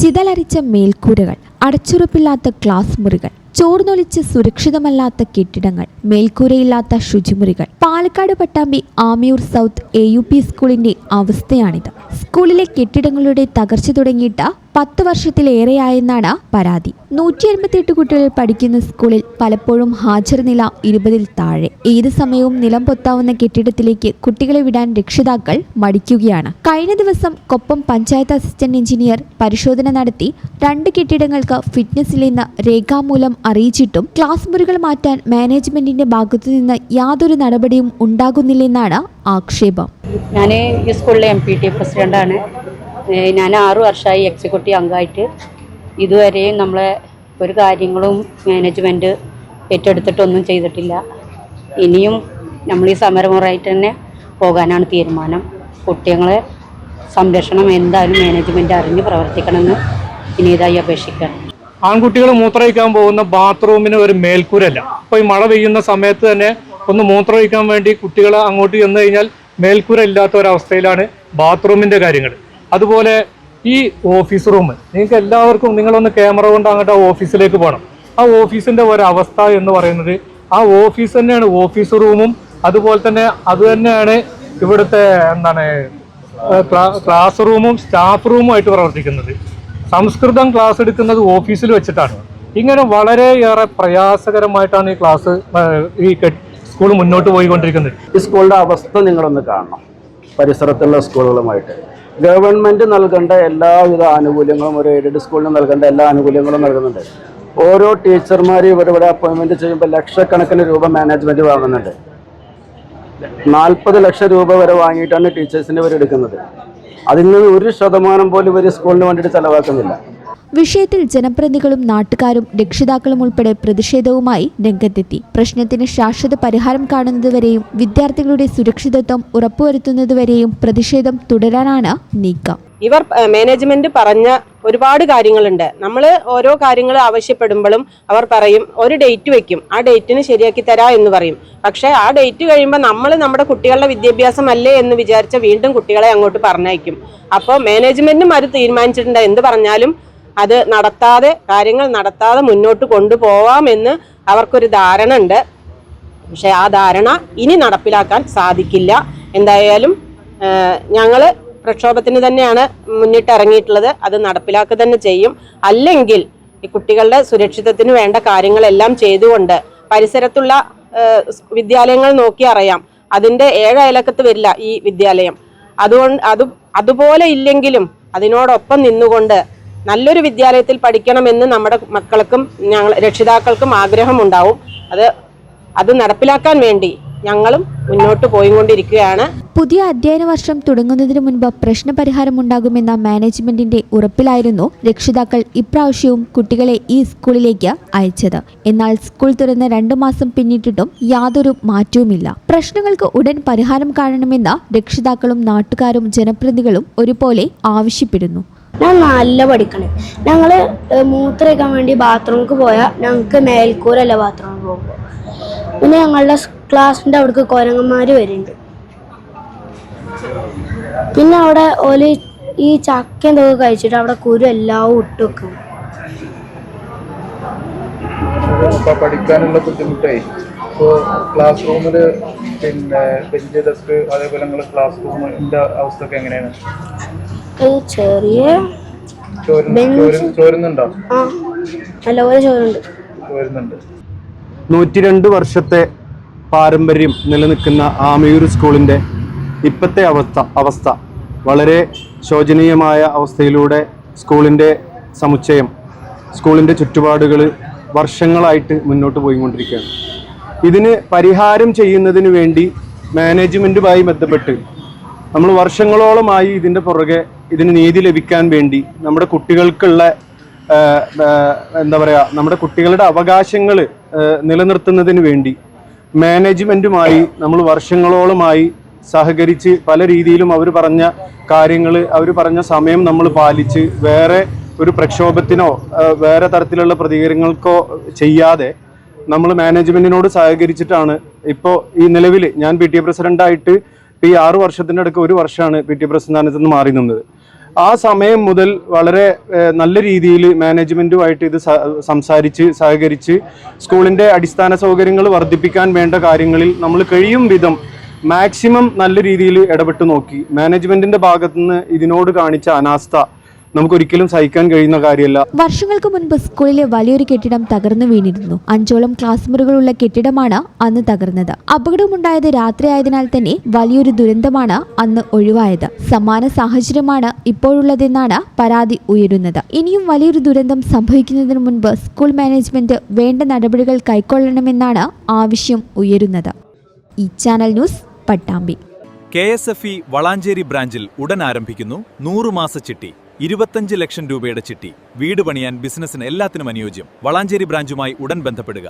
ചിതലരിച്ച മേൽക്കൂരകൾ, അടച്ചുറപ്പില്ലാത്ത class മുറികൾ, ചോർന്നൊലിച്ച് സുരക്ഷിതമല്ലാത്ത കെട്ടിടങ്ങൾ, മേൽക്കൂരയില്ലാത്ത ശുചിമുറികൾ. പാലക്കാട് പട്ടാമ്പി ആമിയൂർ സൗത്ത് AUP സ്കൂളിന്റെ അവസ്ഥയാണിത്. സ്കൂളിലെ കെട്ടിടങ്ങളുടെ തകർച്ച തുടങ്ങിയിട്ട് 10 വർഷത്തിലേറെയായെന്നാണ് പരാതി. 188 കുട്ടികൾ പഠിക്കുന്ന സ്കൂളിൽ പലപ്പോഴും ഹാജർ നില 20-ൽ താഴെ. ഏത് സമയവും നിലം പൊത്താവുന്ന കെട്ടിടത്തിലേക്ക് കുട്ടികളെ വിടാൻ രക്ഷിതാക്കൾ മടിക്കുകയാണ്. കഴിഞ്ഞ ദിവസം കൊപ്പം പഞ്ചായത്ത് അസിസ്റ്റന്റ് എഞ്ചിനീയർ പരിശോധന നടത്തി 2 കെട്ടിടങ്ങൾക്ക് ഫിറ്റ്നസ് ഇല്ലെന്ന് രേഖാമൂലം അറിയിച്ചിട്ടും ക്ലാസ് മുറികൾ മാറ്റാൻ മാനേജ്മെന്റിന്റെ ഭാഗത്തുനിന്ന് യാതൊരു നടപടിയും ഉണ്ടാകുന്നില്ലെന്നാണ് ആക്ഷേപം. ഞാൻ ഈ സ്കൂളിലെ MPT പ്രസിഡന്റാണ്. ഞാൻ 6 വർഷമായി എക്സിക്യൂട്ടീവ് അംഗമായിട്ട്. ഇതുവരെയും നമ്മളെ ഒരു കാര്യങ്ങളും മാനേജ്മെൻറ്റ് ഏറ്റെടുത്തിട്ടൊന്നും ചെയ്തിട്ടില്ല. ഇനിയും നമ്മൾ ഈ സമരമുറയായിട്ട് തന്നെ പോകാനാണ് തീരുമാനം. കുട്ടികളെ സംരക്ഷണം എന്തായാലും മാനേജ്മെൻറ്റ് അറിഞ്ഞ് പ്രവർത്തിക്കണമെന്ന് ഇനിയതായി അപേക്ഷിക്കണം. ആൺകുട്ടികൾ മൂത്രമൊഴിക്കാൻ പോകുന്ന ബാത്റൂമിന് ഒരു മേൽക്കൂരല്ല. ഇപ്പോൾ ഈ മഴ പെയ്യുന്ന സമയത്ത് തന്നെ ഒന്ന് മൂത്രമൊഴിക്കാൻ വേണ്ടി കുട്ടികൾ അങ്ങോട്ട് ചെന്ന് കഴിഞ്ഞാൽ മേൽക്കൂര ഇല്ലാത്ത ഒരവസ്ഥയിലാണ് ബാത്റൂമിൻ്റെ കാര്യങ്ങൾ. അതുപോലെ ഈ ഓഫീസ് റൂം, നിങ്ങൾക്ക് എല്ലാവർക്കും നിങ്ങളൊന്ന് ക്യാമറ കൊണ്ട് അങ്ങോട്ട് ആ ഓഫീസിലേക്ക് പോകണം. ആ ഓഫീസിൻ്റെ ഒരവസ്ഥ എന്ന് പറയുന്നത്, ആ ഓഫീസ് തന്നെയാണ് ഓഫീസ് റൂമും, അതുപോലെ തന്നെ അത് തന്നെയാണ് ഇവിടുത്തെ ക്ലാസ് റൂമും സ്റ്റാഫ് റൂമും ആയിട്ട് പ്രവർത്തിക്കുന്നത്. സംസ്കൃതം ക്ലാസ് എടുക്കുന്നത് ഓഫീസിൽ വെച്ചിട്ടാണ്. ഇങ്ങനെ വളരെയേറെ പ്രയാസകരമായിട്ടാണ് ഈ സ്കൂൾ മുന്നോട്ട് പോയിക്കൊണ്ടിരിക്കുന്നത്. ഈ സ്കൂളിൻ്റെ അവസ്ഥ നിങ്ങളൊന്ന് കാണണം. പരിസരത്തുള്ള സ്കൂളുകളുമായിട്ട് ഗവൺമെൻറ് നൽകേണ്ട എല്ലാവിധ ആനുകൂല്യങ്ങളും ഒരു എയ്ഡഡ് സ്കൂളിന് നൽകേണ്ട എല്ലാ ആനുകൂല്യങ്ങളും നൽകുന്നുണ്ട്. ഓരോ ടീച്ചർമാരും ഇവിടെ അപ്പോയിൻമെൻറ്റ് ചെയ്യുമ്പോൾ ലക്ഷക്കണക്കിന് രൂപ മാനേജ്മെൻറ്റ് വാങ്ങുന്നുണ്ട്. 40 ലക്ഷം രൂപ വരെ വാങ്ങിയിട്ടാണ് ടീച്ചേഴ്സിനെ ഇവർ എടുക്കുന്നത്. അതിൽ നിന്ന് 1% പോലും ഇവർ സ്കൂളിന് വേണ്ടിയിട്ട് ചെലവാക്കുന്നില്ല. വിഷയത്തിൽ ജനപ്രതിനിധികളും നാട്ടുകാരും രക്ഷിതാക്കളും ഉൾപ്പെടെ പ്രതിഷേധവുമായി രംഗത്തെത്തി. പ്രശ്നത്തിന് ശാശ്വത പരിഹാരം കാണുന്നതുവരെയും വിദ്യാർത്ഥികളുടെ സുരക്ഷിതത്വം ഉറപ്പുവരുത്തുന്നതുവരെയും പ്രതിഷേധം തുടരാനാണ് നീക്കം. ഇവർ മാനേജ്മെന്റ് പറഞ്ഞ ഒരുപാട് കാര്യങ്ങളുണ്ട്. നമ്മൾ ഓരോ കാര്യങ്ങൾ ആവശ്യപ്പെടുമ്പോഴും അവർ പറയും ഒരു ഡേറ്റ് വെക്കും, ആ ഡേറ്റിന് ശരിയാക്കി തരാ എന്ന് പറയും. പക്ഷേ ആ ഡേറ്റ് കഴിയുമ്പോൾ നമ്മൾ നമ്മുടെ കുട്ടികളുടെ വിദ്യാഭ്യാസം അല്ലേ എന്ന് വിചാരിച്ച വീണ്ടും കുട്ടികളെ അങ്ങോട്ട് പറഞ്ഞയക്കും. അപ്പോൾ മാനേജ്മെന്റും അത് തീരുമാനിച്ചിട്ടുണ്ട്. എന്ത് പറഞ്ഞാലും അത് കാര്യങ്ങൾ നടത്താതെ മുന്നോട്ട് കൊണ്ടുപോവാമെന്ന് അവർക്കൊരു ധാരണ ഉണ്ട്. പക്ഷെ ആ ധാരണ ഇനി നടപ്പിലാക്കാൻ സാധിക്കില്ല. എന്തായാലും ഞങ്ങൾ പ്രക്ഷോഭത്തിന് തന്നെയാണ് മുന്നിട്ടിറങ്ങിയിട്ടുള്ളത്. അത് നടപ്പിലാക്കുക തന്നെ ചെയ്യും. അല്ലെങ്കിൽ ഈ കുട്ടികളുടെ സുരക്ഷിതത്തിന് വേണ്ട കാര്യങ്ങളെല്ലാം ചെയ്തുകൊണ്ട് പരിസരത്തുള്ള വിദ്യാലയങ്ങൾ നോക്കി അറിയാം, അതിൻ്റെ 7 അയലക്കത്ത് വരില്ല ഈ വിദ്യാലയം. അതുപോലെ ഇല്ലെങ്കിലും അതിനോടൊപ്പം നിന്നുകൊണ്ട് നല്ലൊരു വിദ്യാലയത്തിൽ പഠിക്കണമെന്ന് നമ്മുടെ മക്കൾക്കും രക്ഷിതാക്കൾക്കും ആഗ്രഹമുണ്ടാവും. അത് നടപ്പിലാക്കാൻ വേണ്ടി ഞങ്ങളും മുന്നോട്ട് പോയിക്കൊണ്ടിരിക്കുകയാണ്. പുതിയ അധ്യയന വർഷം തുടങ്ങുന്നതിന് മുൻപ് പ്രശ്നപരിഹാരം ഉണ്ടാകുമെന്ന മാനേജ്മെന്റിന്റെ ഉറപ്പിലായിരുന്നു രക്ഷിതാക്കൾ ഇപ്രാവശ്യവും കുട്ടികളെ ഈ സ്കൂളിലേക്ക് അയച്ചത്. എന്നാൽ സ്കൂൾ തുറന്ന് 2 മാസം പിന്നിട്ടിട്ടും യാതൊരു മാറ്റവുമില്ല. പ്രശ്നങ്ങൾക്ക് ഉടൻ പരിഹാരം കാണണമെന്ന് രക്ഷിതാക്കളും നാട്ടുകാരും ജനപ്രതിനിധികളും ഒരുപോലെ ആവശ്യപ്പെടുന്നു. ഞാൻ നല്ല പഠിക്കണേ. ഞങ്ങൾ മൂത്രമൊഴിക്കാൻ വേണ്ടി ബാത്റൂമിലേക്ക് പോയാൽ ഞങ്ങൾക്ക് മേൽക്കൂരല്ല ബാത്റൂമിൽ പോകുമ്പോൾ. പിന്നെ ഞങ്ങളുടെ ക്ലാസ്സിൻ്റെ അവിടേക്ക് കുരങ്ങന്മാർ വരുന്നുണ്ട്. പിന്നെ അവിടെ ഓല് ഈ ചക്ക എന്തൊക്കെ കഴിച്ചിട്ട് അവിടെ കുരു എല്ലാം ഇട്ട് വെക്കും. പഠിക്കാനുള്ള ബുദ്ധിമുട്ടായി. ഇപ്പോൾ ക്ലാസ് റൂമിൽ പിന്നെ ബെഞ്ച്, ഡെസ്ക്, അതേപോലെ ക്ലാസ് റൂമിൻ്റെ അവസ്ഥ ഒക്കെ എങ്ങനെയാണ്? ചെറിയ ചോരുന്നുണ്ടോ? നല്ലപോലെ ചോരുന്നുണ്ട്. 102 വർഷത്തെ പാരമ്പര്യം നിലനിൽക്കുന്ന ആമിയൂർ സ്കൂളിൻ്റെ ഇപ്പോഴത്തെ അവസ്ഥ വളരെ ശോചനീയമായ അവസ്ഥയിലൂടെ സ്കൂളിൻ്റെ സമുച്ചയം, സ്കൂളിൻ്റെ ചുറ്റുപാടുകൾ വർഷങ്ങളായിട്ട് മുന്നോട്ട് പോയിക്കൊണ്ടിരിക്കുകയാണ്. ഇതിന് പരിഹാരം ചെയ്യുന്നതിന് വേണ്ടി മാനേജ്മെൻറ്റുമായി ബന്ധപ്പെട്ട് നമ്മൾ വർഷങ്ങളോളമായി ഇതിൻ്റെ പുറകെ ഇതിന് നീതി ലഭിക്കാൻ വേണ്ടി നമ്മുടെ കുട്ടികൾക്കുള്ള നമ്മുടെ കുട്ടികളുടെ അവകാശങ്ങൾ നിലനിർത്തുന്നതിന് വേണ്ടി മാനേജ്മെൻറ്റുമായി നമ്മൾ വർഷങ്ങളോളമായി സഹകരിച്ച് പല രീതിയിലും അവർ പറഞ്ഞ കാര്യങ്ങൾ, അവർ പറഞ്ഞ സമയം നമ്മൾ പാലിച്ച് വേറെ ഒരു പ്രക്ഷോഭത്തിനോ വേറെ തരത്തിലുള്ള പ്രതികരണങ്ങൾക്കോ ചെയ്യാതെ നമ്മൾ മാനേജ്മെൻറ്റിനോട് സഹകരിച്ചിട്ടാണ് ഇപ്പോൾ ഈ നിലവിൽ ഞാൻ PTA പ്രസിഡൻ്റായിട്ട് ഇപ്പോൾ ഈ 6 വർഷത്തിൻ്റെ അടുക്ക് 1 വർഷമാണ് PTA പ്രസിഡന്റ് സ്ഥാനത്ത് നിന്ന് മാറി നിന്നത്. ആ സമയം മുതൽ വളരെ നല്ല രീതിയിൽ മാനേജ്മെൻറ്റുമായിട്ട് ഇത് സംസാരിച്ച് സഹകരിച്ച് സ്കൂളിൻ്റെ അടിസ്ഥാന സൗകര്യങ്ങൾ വർദ്ധിപ്പിക്കാൻ വേണ്ട കാര്യങ്ങളിൽ നമ്മൾ കഴിയും വിധം മാക്സിമം നല്ല രീതിയിൽ ഇടപെട്ട് നോക്കി. മാനേജ്മെൻറ്റിൻ്റെ ഭാഗത്തുനിന്ന് ഇതിനോട് കാണിച്ച അനാസ്ഥ നമുക്കൊരിക്കലും സഹിക്കാൻ കഴിയുന്ന കാര്യമല്ല. വർഷങ്ങൾക്ക് മുൻപ് സ്കൂളിലെ വലിയൊരു കെട്ടിടം തകർന്നു വീണിരുന്നു. 5ഓളം ക്ലാസ് മുറികളുള്ള കെട്ടിടമാണ് അന്ന് തകർന്നത്. അപകടമുണ്ടായത് രാത്രിയായതിനാൽ തന്നെ വലിയൊരു ദുരന്തമാണ് അന്ന് ഒഴിവായത്. സമാന സാഹചര്യമാണ് ഇപ്പോഴുള്ളതെന്നാണ് പരാതി ഉയരുന്നത്. ഇനിയും വലിയൊരു ദുരന്തം സംഭവിക്കുന്നതിന് മുൻപ് സ്കൂൾ മാനേജ്മെന്റ് വേണ്ട നടപടികൾ കൈക്കൊള്ളണമെന്നാണ് ആവശ്യം ഉയരുന്നത്. ഈ channel news Pattambi. KSFE Valanchery ബ്രാഞ്ചിൽ ഉടൻ ആരംഭിക്കുന്നു 100 മാസ ചിട്ടി. 25 ലക്ഷം രൂപയുടെ ചിട്ടി. വീട് പണിയാൻ, ബിസിനസ്സിന് എല്ലാത്തിനും അനുയോജ്യം. വളാഞ്ചേരി ബ്രാഞ്ചുമായി ഉടൻ ബന്ധപ്പെടുക.